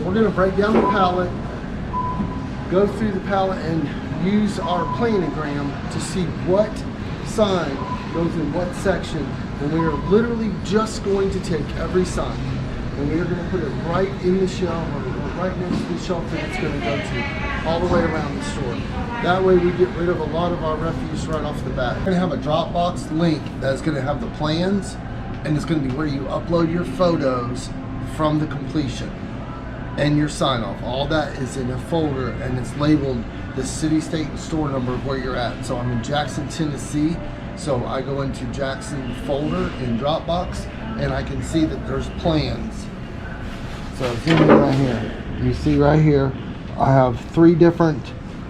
we're gonna break down the palette, go through the palette and use our planogram to see what sign goes in what section. And we are literally just going to take every sign and we are going to put it right in the shelf, or right next to the shelf that it's going to go to, all the way around the store. That way we get rid of a lot of our refuse right off the bat. We're going to have a Dropbox link that's going to have the plans, and it's going to be where you upload your photos from the completion and your sign off. All that is in a folder and it's labeled the city, state, and store number of where you're at. So I'm in Jackson, Tennessee. So I go into Jackson folder in Dropbox and I can see that there's plans. So zoom in right here. You see right here, I have 3 different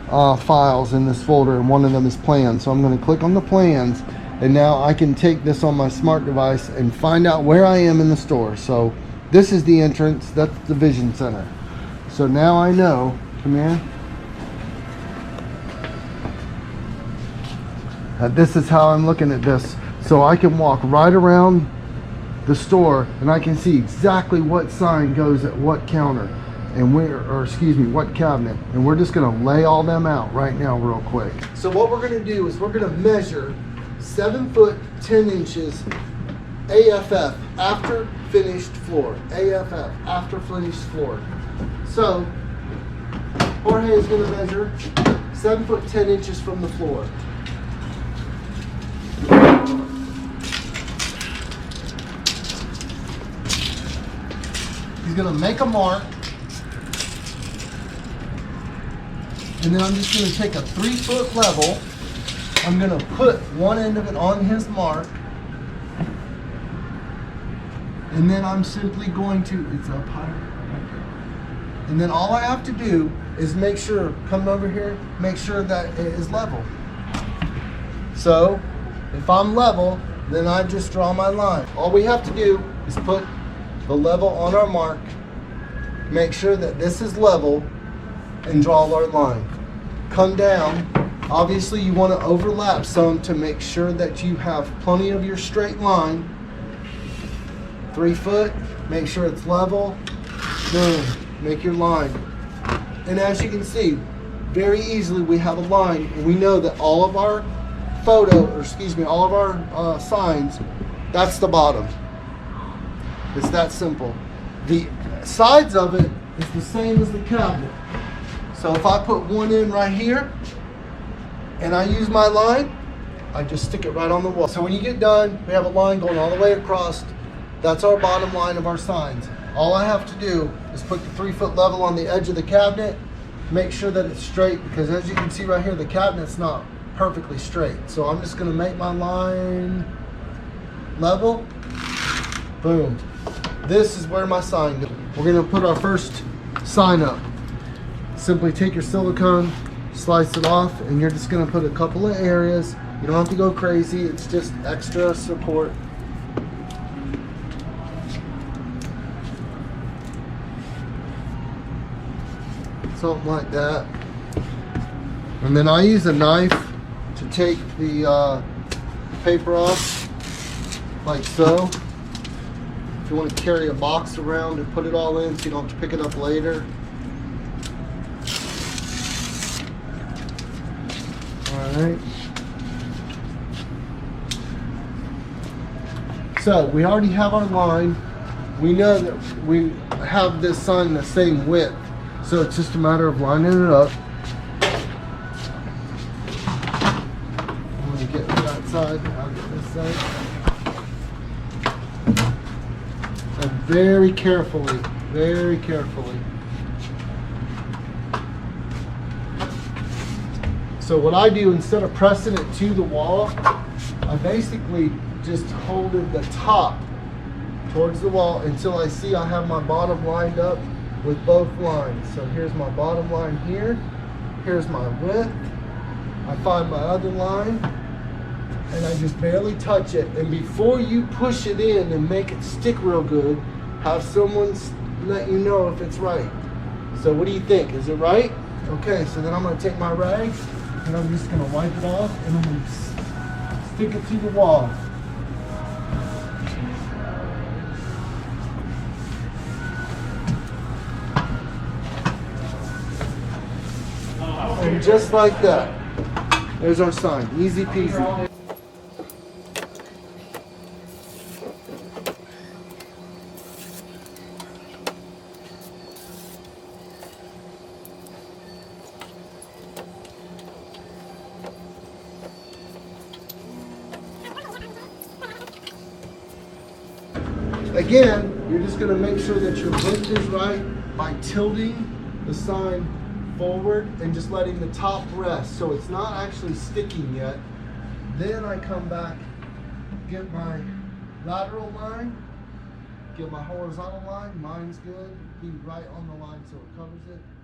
files in this folder, and one of them is plans. So I'm going to click on the plans, and now I can take this on my smart device and find out where I am in the store. So this is the entrance, that's the vision center. So now I know, come here. This is how I'm looking at this. So I can walk right around the store and I can see exactly what sign goes at what counter and what cabinet. And we're just gonna lay all them out right now real quick. So what we're gonna do is we're gonna measure 7 foot 10 inches AFF, after finished floor. AFF, after finished floor. So Jorge is gonna measure 7 foot 10 inches from the floor. He's gonna make a mark, and then I'm just gonna take a 3 foot level. I'm gonna put one end of it on his mark, and then I'm simply going to, it's up higher, right there. And then all I have to do is make sure, come over here, make sure that it is level. So if I'm level, then I just draw my line. All we have to do is put the level on our mark, make sure that this is level, and draw our line. Come down. Obviously you want to overlap some to make sure that you have plenty of your straight line. 3 foot, make sure it's level. Boom, make your line. And as you can see, very easily we have a line, and we know that all of our all of our signs, that's the bottom. It's that simple. The sides of it is the same as the cabinet. So if I put one in right here and I use my line, I just stick it right on the wall. So when you get done, we have a line going all the way across. That's our bottom line of our signs. All I have to do is put the 3 foot level on the edge of the cabinet, make sure that it's straight, because as you can see right here, the cabinet's not perfectly straight. So I'm just gonna make my line level. Boom. This is where my sign goes. We're gonna put our first sign up. Simply take your silicone, slice it off, and you're just gonna put a couple of areas. You don't have to go crazy, it's just extra support. Something like that. And then I use a knife to take the paper off, like so. If you want to carry a box around and put it all in so you don't have to pick it up later. Alright. So we already have our line. We know that we have this sign the same width. So it's just a matter of lining it up. I'm going to get that side, I'll get this side. And very carefully, very carefully. So what I do, instead of pressing it to the wall, I basically just hold it the top towards the wall until I see I have my bottom lined up with both lines. So here's my bottom line here, here's my width. I find my other line and I just barely touch it. And before you push it in and make it stick real good, have someone let you know if it's right. So what do you think? Is it right? Okay, so then I'm gonna take my rag and I'm just gonna wipe it off and I'm gonna stick it to the wall. And just like that, there's our sign. Easy peasy. Again, you're just going to make sure that your width is right by tilting the sign forward and just letting the top rest so it's not actually sticking yet. Then I come back, get my lateral line, get my horizontal line. Mine's good. Be right on the line so it covers it.